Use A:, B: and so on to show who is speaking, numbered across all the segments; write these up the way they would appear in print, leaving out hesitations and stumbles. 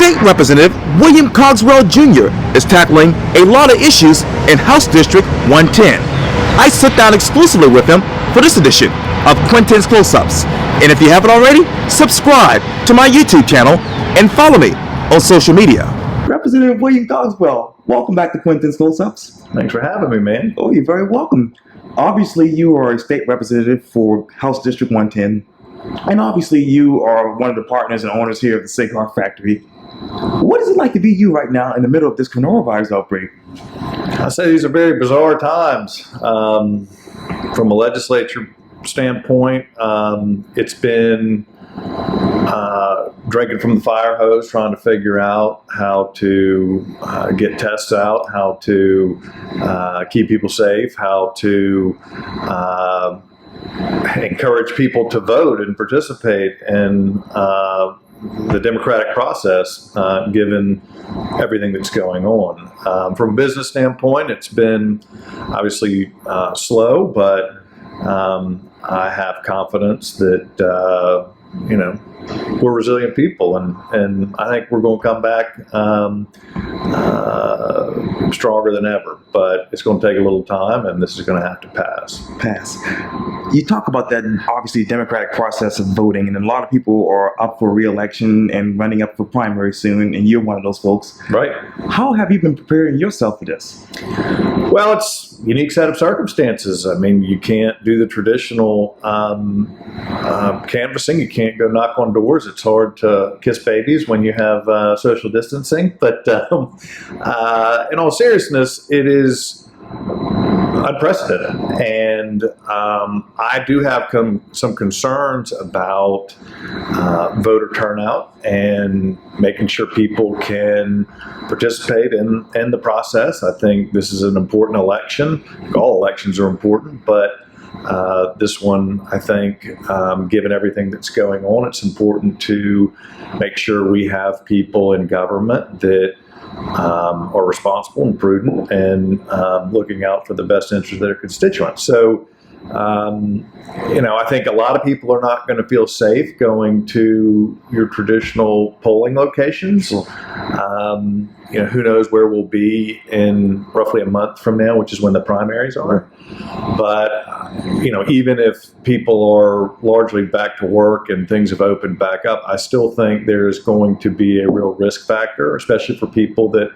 A: State Representative William Cogswell Jr. is tackling a lot of issues in House District 110. I sit down exclusively with him for this edition of Quintin's Close-Ups. And if you haven't already, subscribe to my YouTube channel and follow me on social media. Representative William Cogswell, welcome back to Quintin's Close-Ups.
B: Thanks for having me, man.
A: Oh, you're very welcome. Obviously, you are a state representative for House District 110. And obviously, you are one of the partners and owners here of the Cigar Factory. What is it like to be you right now in the middle of this coronavirus outbreak?
B: I say these are very bizarre times. From a legislature standpoint, it's been drinking from the fire hose, trying to figure out how to get tests out, how to keep people safe, how to encourage people to vote and participate in the democratic process, given everything that's going on. From a business standpoint, it's been obviously slow, but I have confidence that we're resilient people, and I think we're going to come back stronger than ever. But it's going to take a little time, and this is going to have to pass.
A: You talk about that, obviously, democratic process of voting, and a lot of people are up for re-election and running up for primary soon, and you're one of those folks.
B: Right.
A: How have you been preparing yourself for this?
B: Well, it's a unique set of circumstances. I mean, you can't do the traditional canvassing. You can't go knock on doors. It's hard to kiss babies when you have social distancing. But in all seriousness, it is unprecedented. And I do have some concerns about voter turnout and making sure people can participate in the process. I think this is an important election. All elections are important, but this one, I think, given everything that's going on, it's important to make sure we have people in government that are responsible and prudent and looking out for the best interest of their constituents. So, I think a lot of people are not going to feel safe going to your traditional polling locations. Who knows where we'll be in roughly a month from now, which is when the primaries are. But, even if people are largely back to work and things have opened back up, I still think there's going to be a real risk factor, especially for people that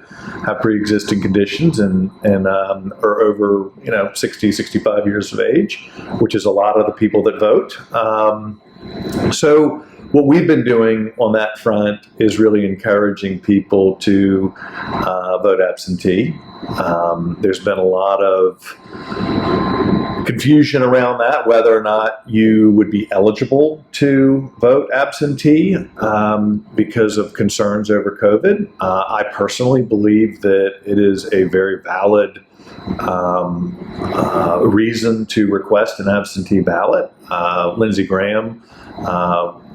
B: have pre-existing conditions and are over, 60, 65 years of age, which is a lot of the people that vote. So what we've been doing on that front is really encouraging people to vote absentee. There's been a lot of confusion around that, whether or not you would be eligible to vote absentee because of concerns over COVID. I personally believe that it is a very valid reason to request an absentee ballot. Lindsey Graham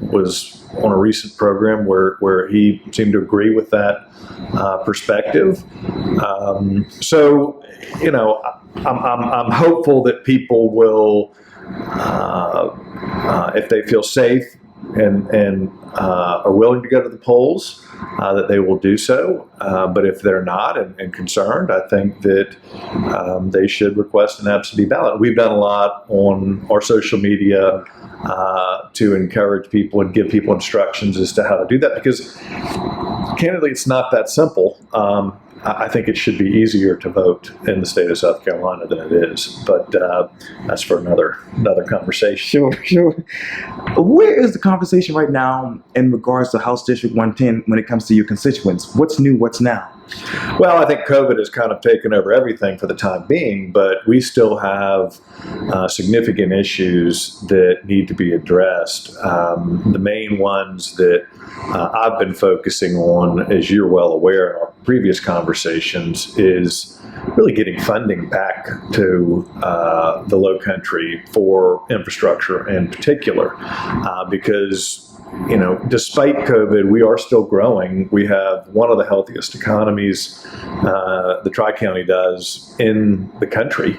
B: was on a recent program where he seemed to agree with that perspective. So, I'm hopeful that people will, if they feel safe and are willing to go to the polls, that they will do so. But if they're not and concerned, I think that they should request an absentee ballot. We've done a lot on our social media to encourage people and give people instructions as to how to do that, because candidly, it's not that simple. I think it should be easier to vote in the state of South Carolina than it is, but that's for another conversation.
A: Sure. Where is the conversation right now in regards to House District 110 when it comes to your constituents? What's new? What's now?
B: Well, I think COVID has kind of taken over everything for the time being, but we still have significant issues that need to be addressed. The main ones that I've been focusing on, as you're well aware, and our previous conversations, is really getting funding back to the Low Country for infrastructure in particular, because despite COVID, we are still growing. We have one of the healthiest economies the Tri-County does in the country.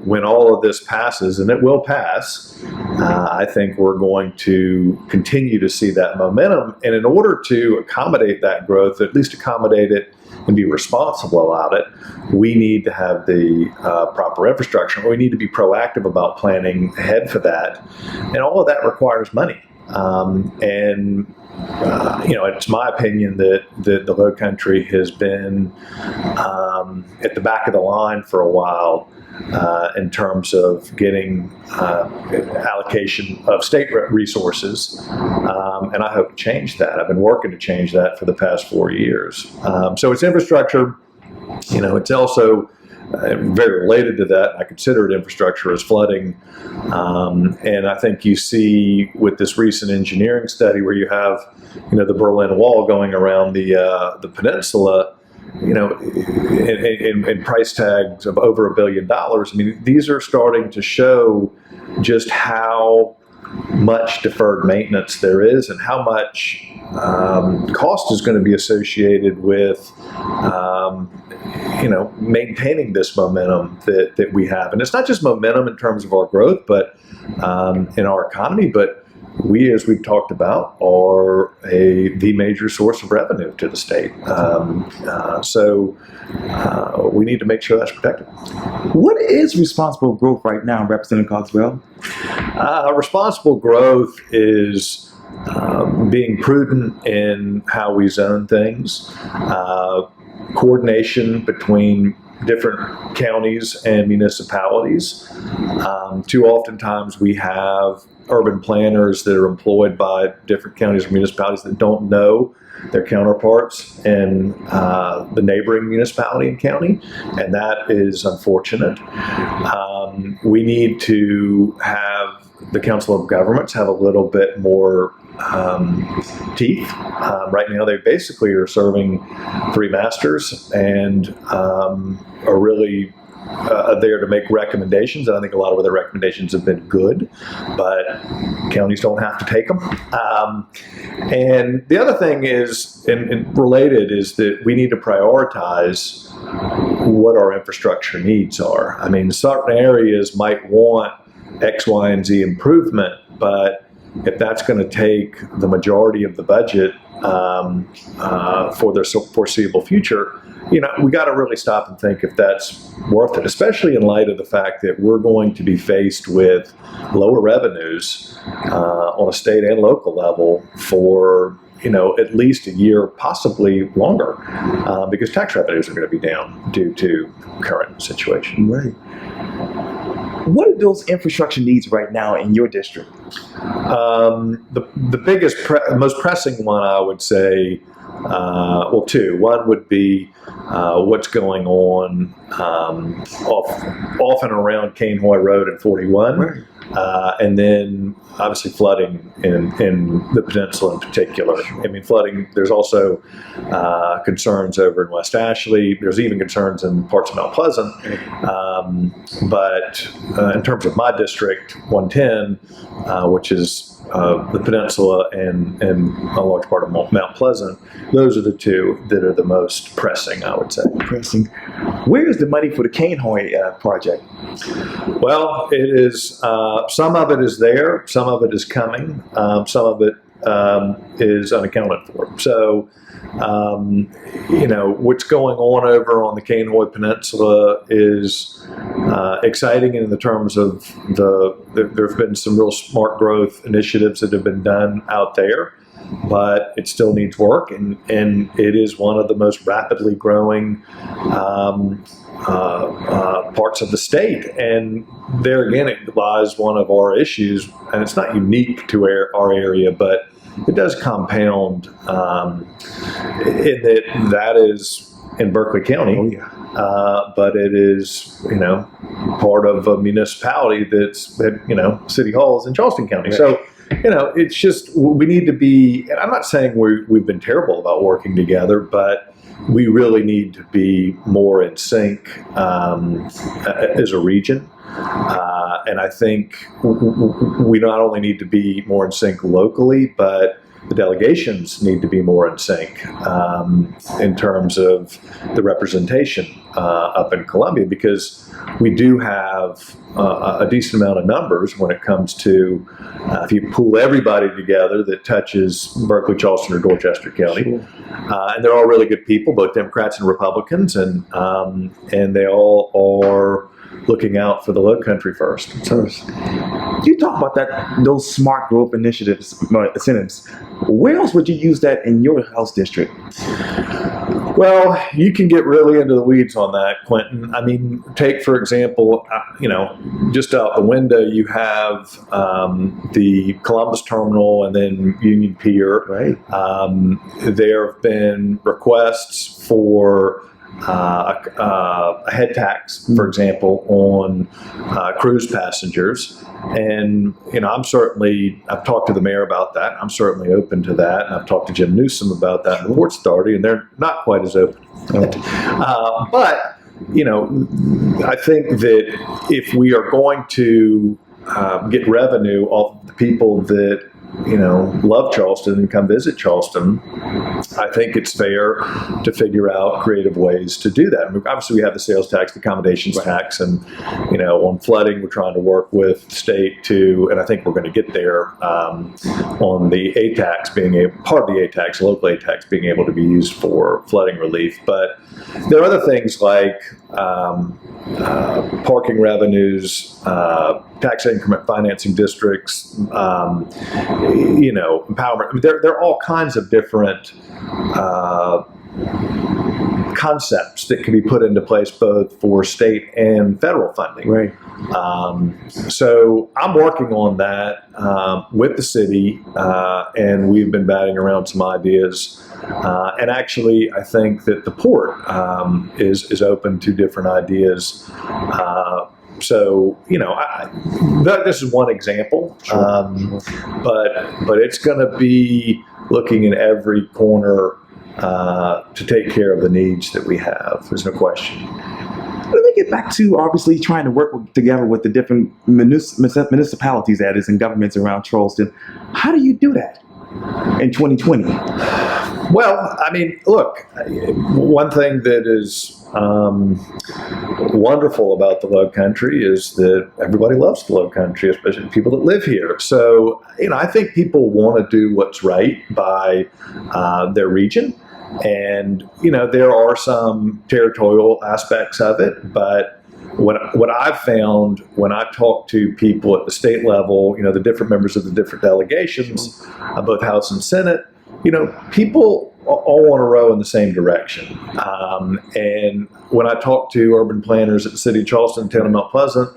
B: When all of this passes, and it will pass, I think we're going to continue to see that momentum. And in order to accommodate that growth, at least accommodate it and be responsible about it, we need to have the proper infrastructure. We need to be proactive about planning ahead for that. And all of that requires money. It's my opinion that the Low Country has been at the back of the line for a while in terms of getting allocation of state resources, and I hope to change that. I've been working to change that for the past 4 years. So it's infrastructure. It's also very related to that. I consider it infrastructure as flooding, and I think you see with this recent engineering study where you have, the Berlin Wall going around the peninsula, and price tags of over $1 billion. I mean, these are starting to show just how much deferred maintenance there is and how much cost is going to be associated with maintaining this momentum that we have. And it's not just momentum in terms of our growth, but in our economy, but we, as we've talked about, are the major source of revenue to the state. So we need to make sure that's protected.
C: What is responsible growth right now, Representative Cogswell?
B: Responsible growth is being prudent in how we zone things, coordination between different counties and municipalities. Too oftentimes we have urban planners that are employed by different counties or municipalities that don't know their counterparts in the neighboring municipality and county, and that is unfortunate. We need to have the Council of Governments have a little bit more teeth. Right now they basically are serving three masters and are really there to make recommendations, and I think a lot of their recommendations have been good, but counties don't have to take them. And the other thing is, and related, is that we need to prioritize what our infrastructure needs are. I mean, certain areas might want X, Y, and Z improvement, but if that's going to take the majority of the budget for the foreseeable future, we got to really stop and think if that's worth it, especially in light of the fact that we're going to be faced with lower revenues on a state and local level for at least a year, possibly longer, because tax revenues are going to be down due to current situation.
C: Right. What are those infrastructure needs right now in your district?
B: The biggest, most pressing one, I would say, two. One would be what's going on off and around Cainhoy Road and 41.
C: Right.
B: And then obviously flooding in the peninsula in particular. I mean, flooding, there's also concerns over in West Ashley. There's even concerns in parts of Mount Pleasant. But in terms of my district, 110, which is the peninsula and a large part of Mount Pleasant, those are the two that are the most pressing, I would say.
C: Pressing. Where is the money for the Cainhoy project?
B: Well, it is, some of it is there, some of it is coming, some of it is unaccounted for. So, what's going on over on the Cainhoy Peninsula is exciting in the terms of there have been some real smart growth initiatives that have been done out there, but it still needs work, and it is one of the most rapidly growing parts of the state. And there again, it lies one of our issues, and it's not unique to our area, but it does compound in that is in Berkeley County.
C: Oh, yeah.
B: But it is, part of a municipality that's, City Hall is in Charleston County.
C: Right.
B: So it's just we need to be. And I'm not saying we've been terrible about working together, but we really need to be more in sync as a region. And I think we not only need to be more in sync locally, but the delegations need to be more in sync in terms of the representation up in Columbia, because we do have a decent amount of numbers when it comes to if you pull everybody together that touches Berkeley, Charleston, or Dorchester County.
C: Sure.
B: And they're all really good people, both Democrats and Republicans, and they all are looking out for the Low Country first. So,
C: You talk about those smart growth initiatives, incentives. Where else would you use that in your House district?
B: well, you can get really into the weeds on that, Quintin. I mean, take for example, just out the window, you have the Columbus terminal and then Union Pier.
C: Right.
B: There have been requests for a head tax, for example, on cruise passengers. And, I've talked to the mayor about that. I'm certainly open to that. And I've talked to Jim Newsom about that in the Ports Authority, and they're not quite as open. But, I think that if we are going to get revenue off the people that love Charleston and come visit Charleston, I think it's fair to figure out creative ways to do that. I mean, obviously, we have the sales tax, the accommodations tax, and on flooding, we're trying to work with the state and I think we're going to get there on the A tax part of the A tax, local A tax being able to be used for flooding relief. But there are other things like parking revenues, tax increment financing districts, empowerment. I mean, there are all kinds of different concepts that can be put into place both for state and federal funding.
C: Right.
B: So I'm working on that with the city, and we've been batting around some ideas. And actually, I think that the port is open to different ideas. So, this is one example, but it's going to be looking in every corner to take care of the needs that we have. There's no question.
C: Let me get back to obviously trying to work together with the different municipalities, that is, and governments around Charleston. How do you do that in 2020?
B: Well, I mean, look, one thing that is wonderful about the Low Country is that everybody loves the Low Country, especially people that live here. So, I think people want to do what's right by their region. And, there are some territorial aspects of it, but what I've found when I talk to people at the state level, the different members of the different delegations, both House and Senate, people all want to row in the same direction. And when I talk to urban planners at the city of Charleston, town of Mount Pleasant,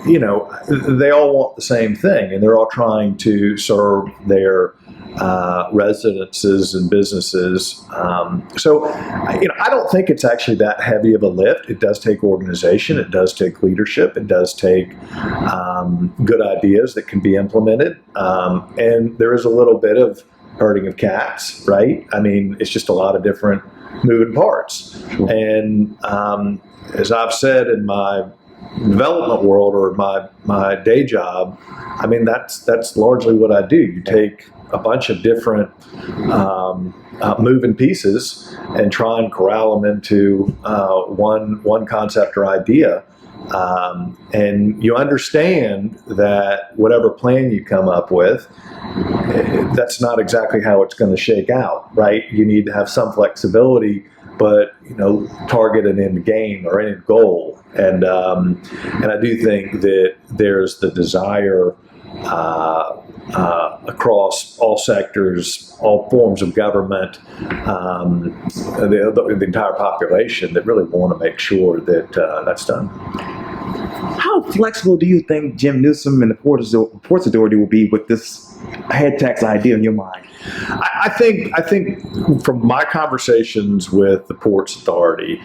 B: they all want the same thing, and they're all trying to serve their residences and businesses. So, I don't think it's actually that heavy of a lift. It does take organization. It does take leadership. It does take good ideas that can be implemented. And there is a little bit of herding of cats, right? I mean, it's just a lot of different moving parts. Sure. And as I've said in my development world or my day job, I mean, that's largely what I do. You take a bunch of different moving pieces and try and corral them into one concept or idea. And you understand that whatever plan you come up with, that's not exactly how it's going to shake out, right? You need to have some flexibility, but target an end game or an end goal. And I do think that there's the desire across all sectors, all forms of government, the entire population that really want to make sure that that's done.
C: How flexible do you think Jim Newsom and the Ports Authority will be with this head tax idea in your mind?
B: I think from my conversations with the Ports Authority,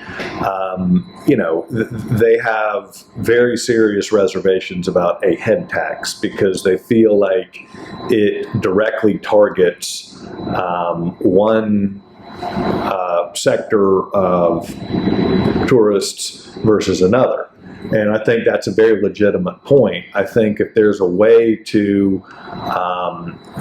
B: they have very serious reservations about a head tax because they feel like it directly targets one sector of tourists versus another. And I think that's a very legitimate point. I think if there's a way to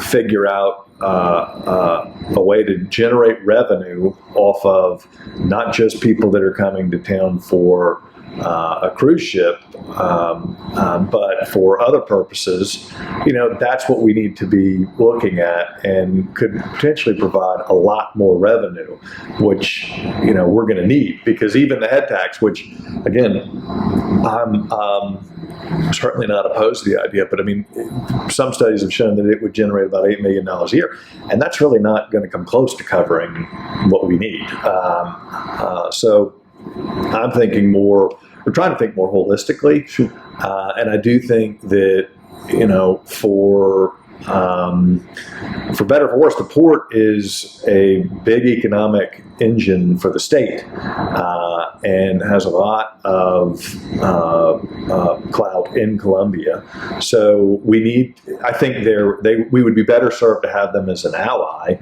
B: figure out a way to generate revenue off of not just people that are coming to town for a cruise ship, but for other purposes, that's what we need to be looking at and could potentially provide a lot more revenue, which, we're going to need, because even the head tax, which again, I'm certainly not opposed to the idea, but I mean, some studies have shown that it would generate about $8 million a year, and that's really not going to come close to covering what we need. So I'm thinking more, we're trying to think more holistically.
C: Sure.
B: And I do think that, for better or for worse, the port is a big economic engine for the state and has a lot of clout in Columbia. So I think we would be better served to have them as an ally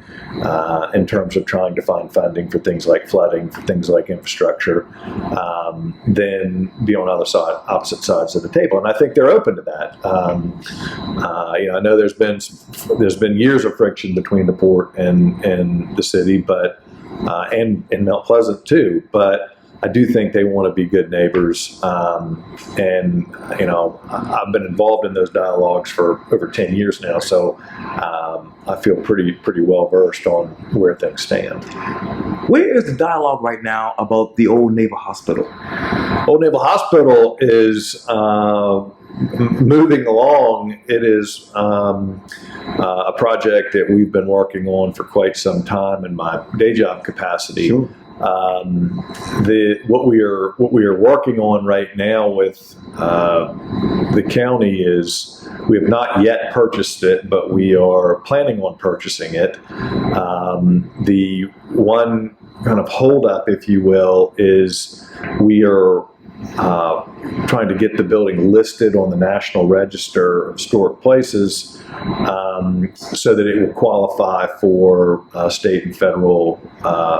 B: in terms of trying to find funding for things like flooding, for things like infrastructure, than be on opposite sides of the table. And I think they're open to that. I know there's been years of friction between the port and the city, but and Mount Pleasant too. But I do think they want to be good neighbors, and I've been involved in those dialogues for over 10 years now, so I feel pretty well versed on where things stand.
C: Where is the dialogue right now about the old Naval Hospital?
B: Old Naval Hospital is moving along. It is a project that we've been working on for quite some time in my day job capacity.
C: Sure.
B: What we are working on right now with the county is we have not yet purchased it, but we are planning on purchasing it. The one kind of holdup, if you will, is we are trying to get the building listed on the National Register of Historic Places so that it will qualify for state and federal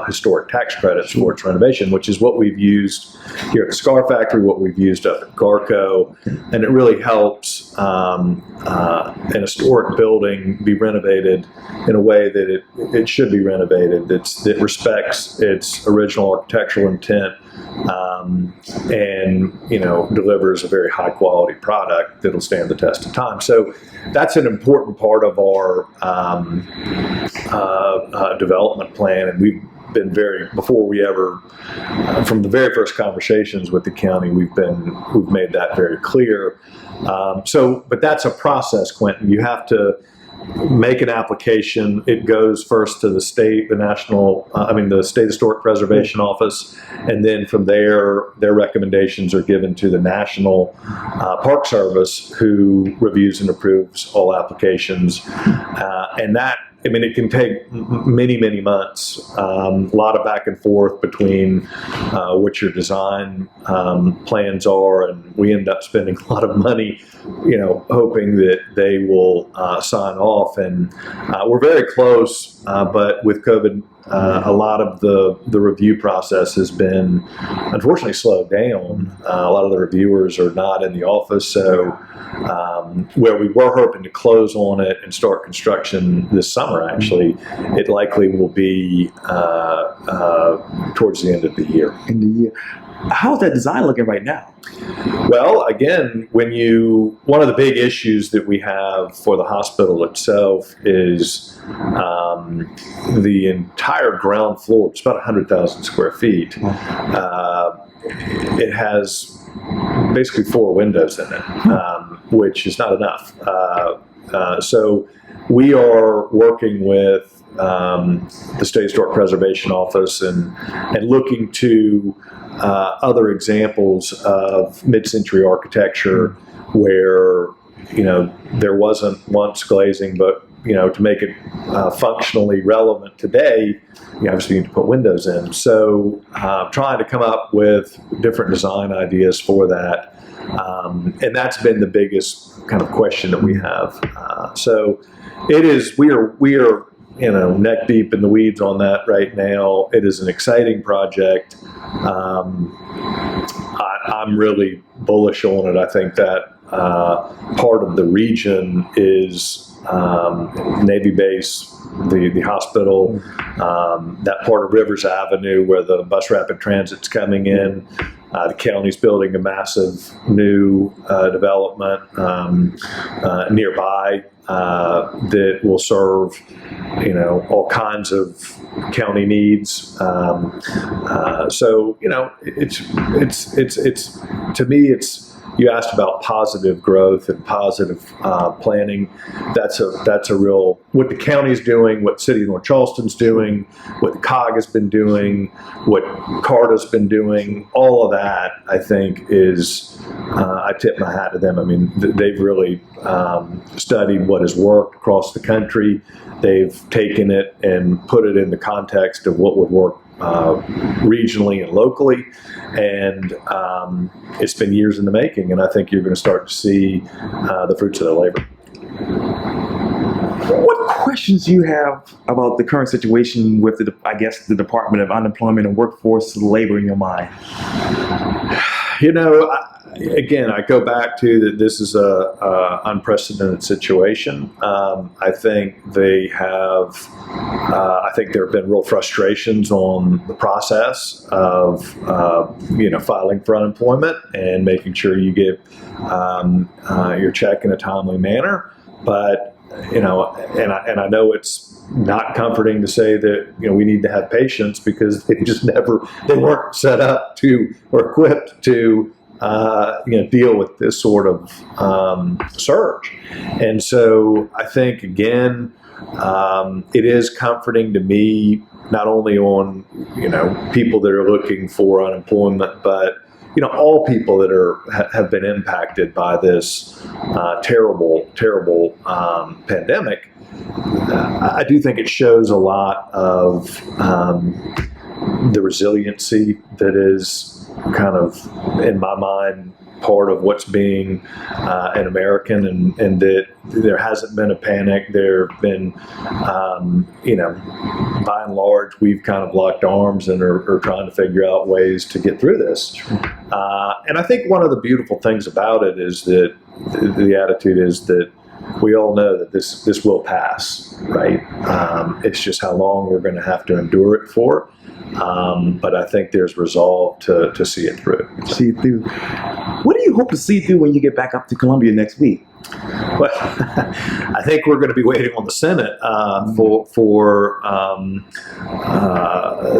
B: historic tax credits for its renovation, which is what we've used here at the Scar Factory, what we've used up at Garco, and it really helps an historic building be renovated in a way that it should be renovated, that respects its original architectural intent, and delivers a very high quality product that'll stand the test of time. So that's an important part of our development plan, and we've been from the very first conversations with the county, we've made that very clear. But that's a process, Quintin. You have to make an application. It goes first to the state, the State Historic Preservation Office, and then from there, their recommendations are given to the National Park Service, who reviews and approves all applications. And that, it can take many, many months. A lot of back and forth between what your design plans are, and we end up spending a lot of money, hoping that they will sign off. And we're very close, but with COVID, a lot of the review process has been unfortunately slowed down. A lot of the reviewers are not in the office, so where we were hoping to close on it and start construction this summer, actually, it likely will be towards the end of the year.
C: How's that design looking right now?
B: Well, again, one of the big issues that we have for the hospital itself is the entire ground floor. It's about 100,000 square feet. It has basically 4 windows in it, which is not enough. So we are working with the State Historic Preservation Office and looking to other examples of mid-century architecture where there wasn't once glazing, but to make it functionally relevant today, you obviously need to put windows in. So trying to come up with different design ideas for that. And that's been the biggest kind of question that we have. So it is, we are neck deep in the weeds on that right now. It is an exciting project. I'm really bullish on it. I think that part of the region is Navy base, the hospital, that part of Rivers Avenue where the bus rapid transit's coming in. The county's building a massive new development nearby that will serve, all kinds of county needs. So it's to me, you asked about positive growth and positive planning. That's a real, what the county's doing, what City of North Charleston's doing, what the COG has been doing, what CARTA's been doing. All of that, I think, is, I tip my hat to them. I mean, they've really studied what has worked across the country. They've taken it and put it in the context of what would work regionally and locally, and it's been years in the making, and I think you're going to start to see the fruits of their labor.
C: What questions do you have about the current situation with the Department of Unemployment and Workforce Labor in your mind?
B: Again, I go back to that this is a unprecedented situation. I think there have been real frustrations on the process of, filing for unemployment and making sure you get your check in a timely manner. But, and I know it's not comforting to say that, we need to have patience because they weren't set up to or equipped to deal with this sort of surge. And so I think, again, it is comforting to me, not only on, people that are looking for unemployment, but, all people that have been impacted by this terrible pandemic. I do think it shows a lot of the resiliency that is kind of, in my mind, part of what's being an American, and that there hasn't been a panic. There have been, by and large, we've kind of locked arms and are trying to figure out ways to get through this. And I think one of the beautiful things about it is that the attitude is that we all know that this will pass, right? It's just how long we're going to have to endure it for. But I think there's resolve to see it through.
C: See it through. What do you hope to see through when you get back up to Columbia next week?
B: Well, I think we're going to be waiting on the Senate for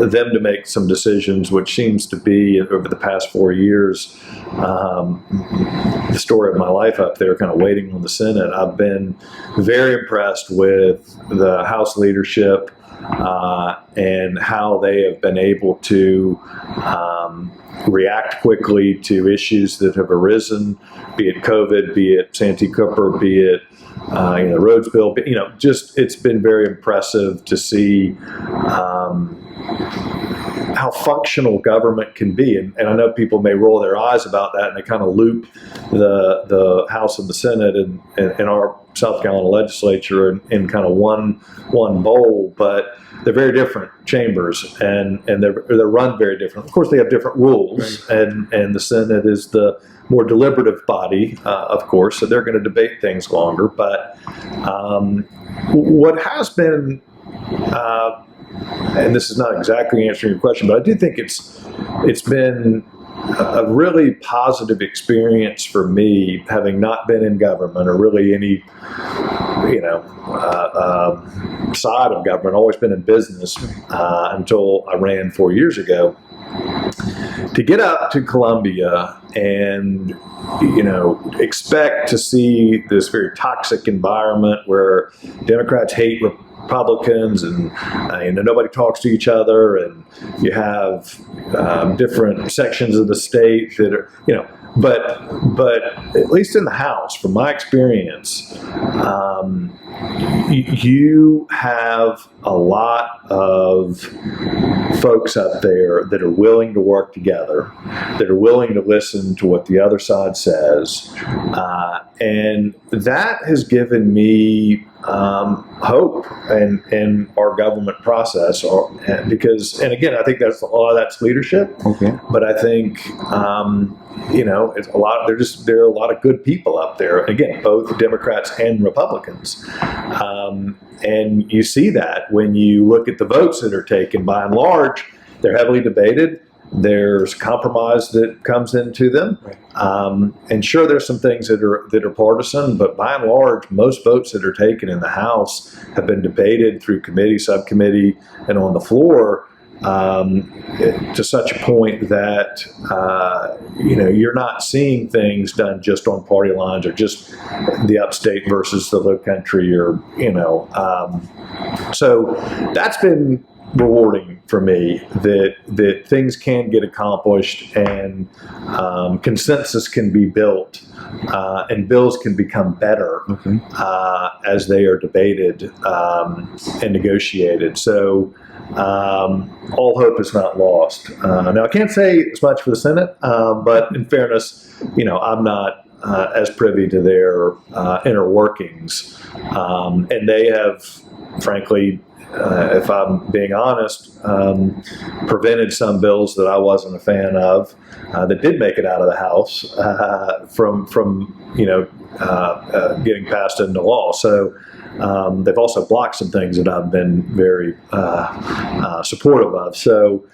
B: them to make some decisions, which seems to be, over the past 4 years, the story of my life up there, kind of waiting on the Senate. I've been very impressed with the House leadership and how they have been able to react quickly to issues that have arisen, be it COVID, be it Santee Cooper, be it the roads bill. But, it's been very impressive to see how functional government can be. And I know people may roll their eyes about that, and they kind of loop the House and the Senate and our South Carolina legislature in kind of one bowl, but they're very different chambers, and they're run very different. Of course, they have different rules, right. and the Senate is the more deliberative body, of course, so they're going to debate things longer. But what has been, and this is not exactly answering your question, but I do think it's been a really positive experience for me, having not been in government or really any, side of government, always been in business until I ran 4 years ago. To get up to Columbia and, expect to see this very toxic environment where Democrats hate Republicans and nobody talks to each other, and you have different sections of the state that are, but at least in the House, from my experience, you have a lot of folks up there that are willing to work together, that are willing to listen to what the other side says, and that has given me hope in our government process. Because, and again, I think that's a lot of that's leadership.
C: Okay.
B: But I think it's a lot. There are a lot of good people up there. Again, both Democrats and Republicans, and you see that when you look at the votes that are taken. By and large, they're heavily debated. There's compromise that comes into them, and sure, there's some things that are partisan, but by and large, most votes that are taken in the House have been debated through committee, subcommittee, and on the floor. To such a point that you're not seeing things done just on party lines or just the upstate versus the low country, or so that's been rewarding for me, that things can get accomplished and consensus can be built, and bills can become better as they are debated and negotiated. So all hope is not lost. Now, I can't say as much for the Senate, but in fairness, I'm not as privy to their inner workings, and they have, frankly, if I'm being honest, prevented some bills that I wasn't a fan of that did make it out of the House from getting passed into law. So they've also blocked some things that I've been very supportive of. So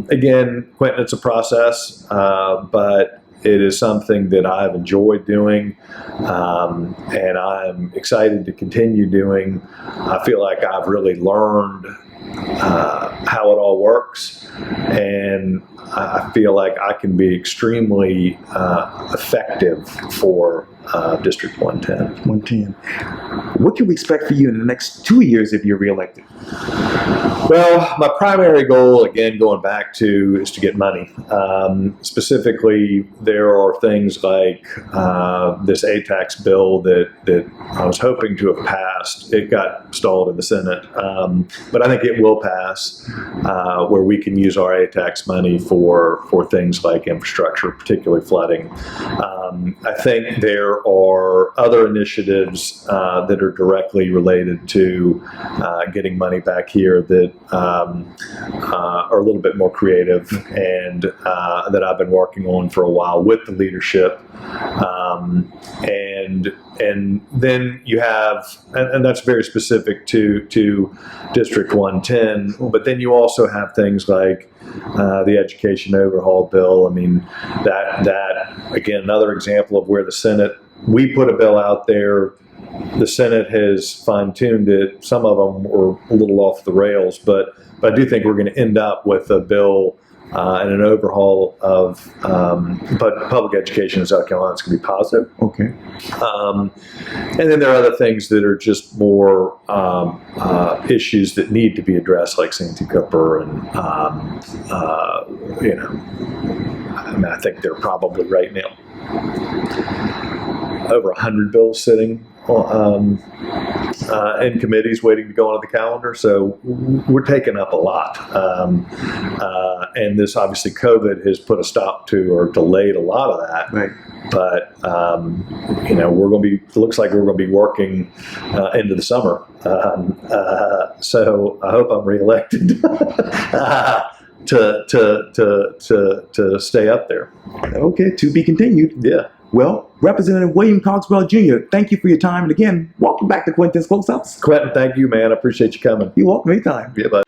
B: again, Quintin, it's a process, but it is something that I've enjoyed doing, and I'm excited to continue doing. I feel like I've really learned how it all works, and I feel like I can be extremely effective for District 110.
C: 110. What can we expect for you in the next 2 years if you're reelected?
B: Well, my primary goal, again, going back to, is to get money. Specifically, there are things like this A-tax bill that I was hoping to have passed. It got stalled in the Senate, but I think it will pass, where we can use our A-tax money for things like infrastructure, particularly flooding. I think there are other initiatives that are directly related to getting money back here that are a little bit more creative, and that I've been working on for a while with the leadership. And then you have, and that's very specific to District 110, but then you also have things like the education overhaul bill. I mean, that again, another example of where the Senate, we put a bill out there, the Senate has fine-tuned it. Some of them were a little off the rails, but I do think we're going to end up with a bill and an overhaul of public education in South Carolina. It's going to be positive.
C: Okay.
B: And then there are other things that are just more issues that need to be addressed, like Santee Cooper, and I think they're probably right now over 100 bills sitting in committees waiting to go onto the calendar. So we're taking up a lot. And this, obviously, COVID has put a stop to or delayed a lot of that.
C: Right.
B: But, we're going to be, it looks like we're going to be working into the summer. So I hope I'm reelected to stay up there.
C: Okay, to be continued.
B: Yeah.
C: Well, Representative William Cogswell Jr., thank you for your time. And again, welcome back to Quintin's Close-Ups.
B: Quintin, thank you, man. I appreciate you coming.
C: You're welcome anytime.
B: Yeah, bye.